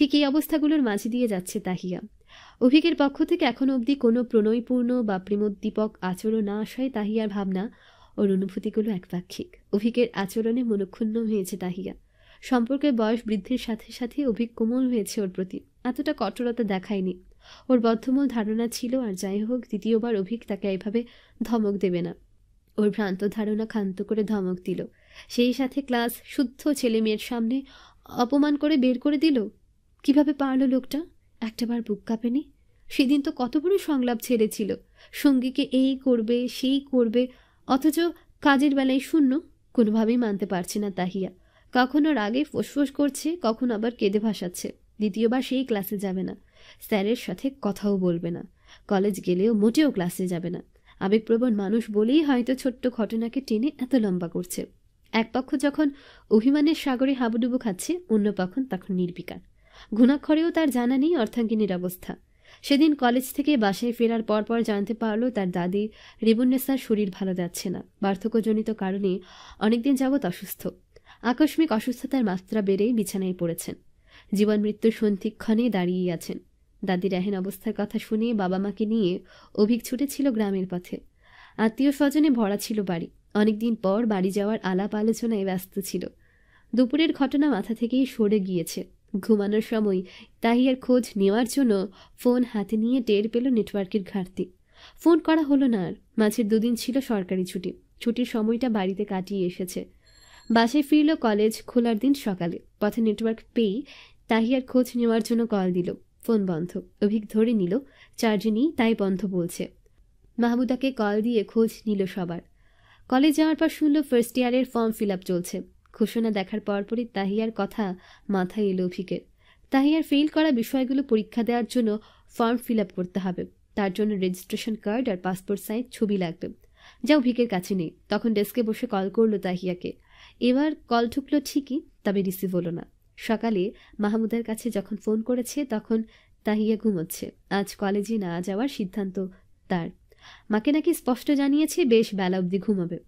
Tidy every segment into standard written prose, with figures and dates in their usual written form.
ঠিক এই অবস্থাগুলোর মাঝে দিয়ে যাচ্ছে তাহিয়া। অভিকের পক্ষ থেকে এখনো অবধি কোনো প্রণয়পূর্ণ বা প্রেমোদ্দীপক আচরণ না আসায় তাহিয়ার ভাবনা ওর অনুভূতিগুলো একপাক্ষিক। অভিকের আচরণে মনক্ষুণ্ণ হয়েছে তাহিয়া। সম্পর্কের বয়স বৃদ্ধির সাথে সাথে অভিক কোমল হয়েছে ওর প্রতি, এতটা কঠোরতা দেখায়নি। ওর বদ্ধমূল ধারণা ছিল, আর যাই হোক দ্বিতীয়বার অভিক তাকে এইভাবে ধমক দেবে না। ওর ভ্রান্ত ধারণা ক্ষান্ত করে ধমক দিল, সেই সাথে ক্লাস শুদ্ধ ছেলে মেয়ের সামনে অপমান করে বের করে দিল। কিভাবে পারল লোকটা? একটাবার বুক কাঁপেনি? সেদিন তো কত বড় সংলাপ ছেড়েছিল, সঙ্গীকে এই করবে সেই করবে, অথচ কাজের বেলায় শূন্য। কোনোভাবেই মানতে পারছে না তাহিয়া। কখনো রাগে ফোঁসফোঁস করছে, কখনো আবার কেঁদে ভাসাচ্ছে। দ্বিতীয়বার সেই ক্লাসে যাবে না, স্যারের সাথে কথাও বলবে না, কলেজ গেলেও মোটেও ক্লাসে যাবে না। আবেগপ্রবণ মানুষ বলেই হয়তো ছোট্ট ঘটনাকে টেনে এত লম্বা করছে। এক পক্ষ যখন অভিমানের সাগরে হাবুডুবু খাচ্ছে, অন্য পক্ষ তখন নির্বিকার। ঘুণাক্ষরেও তার জানা নেই অর্থাঙ্গিনীর অবস্থা। সেদিন কলেজ থেকে বাসায় ফেরার পরপর জানতে পারল তার দাদি রিবুন্নেসার শরীর ভালো যাচ্ছে না, বার্ধক্যজনিত কারণে অনেকদিন যাবৎ অসুস্থ। আকস্মিক অসুস্থতার মাত্রা বেড়েই বিছানায় পড়েছেন, জীবন মৃত্যুর সন্ধিক্ষণে দাঁড়িয়ে আছেন। দাদির এহেন অবস্থার কথা শুনে বাবা মাকে নিয়ে অভিক ছুটেছিল গ্রামের পথে। আত্মীয় স্বজনে ভরা ছিল বাড়ি। অনেকদিন পর বাড়ি যাওয়ার আলাপ আলোচনায় ব্যস্ত ছিল। দুপুরের ঘটনা মাথা থেকেই সরে গিয়েছে। ঘুমানোর সময় তাহিয়ার খোঁজ নেওয়ার জন্য ফোন হাতে নিয়ে টের পেল নেটওয়ার্কের ঘাটতি। ফোন করা হলো না আর। মাঝের দুদিন ছিল সরকারি ছুটি, ছুটির সময়টা বাড়িতে কাটিয়ে এসেছে। বাসায় ফিরল কলেজ খোলার দিন সকালে। পথে নেটওয়ার্ক পেয়েই তাহিয়ার খোঁজ নেওয়ার জন্য কল দিল, ফোন বন্ধ। অভিক ধরে নিল চার্জে নেই, তাই বন্ধ বলছে। মাহমুদাকে কল দিয়ে খোঁজ নিল সবার। কলেজ যাওয়ার পর শুনল ফার্স্ট ইয়ারের ফর্ম ফিল আপ চলছে। ঘোষণা দেখার পরপরই তাহিয়ার কথা মাথায় এলো অভিকের। তাহিয়ার ফেল করা বিষয়গুলো পরীক্ষা দেওয়ার জন্য ফর্ম ফিল আপ করতে হবে। তার জন্য রেজিস্ট্রেশন কার্ড আর পাসপোর্ট সাইজ ছবি লাগবে, যা অভিকের কাছে নেই। তখন ডেস্কে বসে কল করলো তাহিয়াকে। এবার কল ঠুকলো ঠিকই, তবে রিসিভ হলো না। সকালে মাহমুদার কাছে যখন ফোন করেছে তখন তাহিয়া ঘুমোচ্ছে। আজ কলেজে না যাওয়ার সিদ্ধান্ত তার। মাকে নাকি স্পষ্ট জানিয়েছে বেশ বেলা অবধি ঘুমাবে।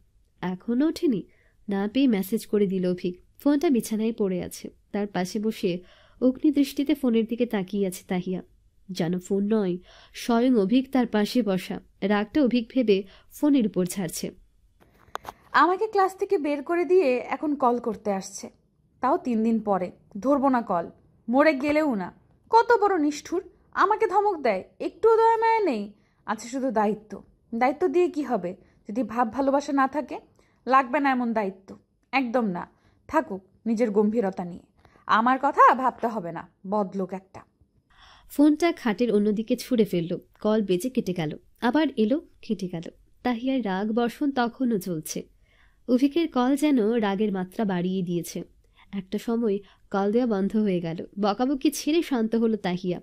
এখনও ওঠেনি। না পেয়ে মেসেজ করে দিল অভিক। ফোনটা বিছানায় পড়ে আছে। তার পাশে বসে অগ্নি দৃষ্টিতে ফোনের দিকে তাকিয়ে আছে তাহিয়া। যেন ফোন নয়, স্বয়ং অভিক তার পাশে বসা। রাগটা অভিক ভেবে ফোনের উপর ছাড়ছে। আমাকে ক্লাস থেকে বের করে দিয়ে এখন কল করতে আসছে, তাও 3 দিন পরে। ধরবো না কল, মরে গেলেও না। কত বড় নিষ্ঠুর! আমাকে ধমক দেয়, একটুও দয়া মায়া নেই। আছে শুধু দায়িত্ব। দায়িত্ব দিয়ে কি হবে যদি ভাব ভালোবাসা না থাকে? লাগবে না এমন দায়িত্ব, একদম না। থাকুক নিজের গম্ভীরতা নিয়ে, আমার কথা ভাবতে হবে না। বদলোক একটা। ফোনটা খাটের অন্যদিকে ছুঁড়ে ফেলল। কল বেজে কেটে গেল, আবার এলো, কেটে গেল। তাহিয়ার রাগ বর্ষণ তখনও চলছে। অভিকের কল যেন রাগের মাত্রা বাড়িয়ে দিয়েছে। একটা সময় কল দেওয়া বন্ধ হয়ে গেল। বকাবকি ছেড়ে শান্ত হলো তাহিয়া।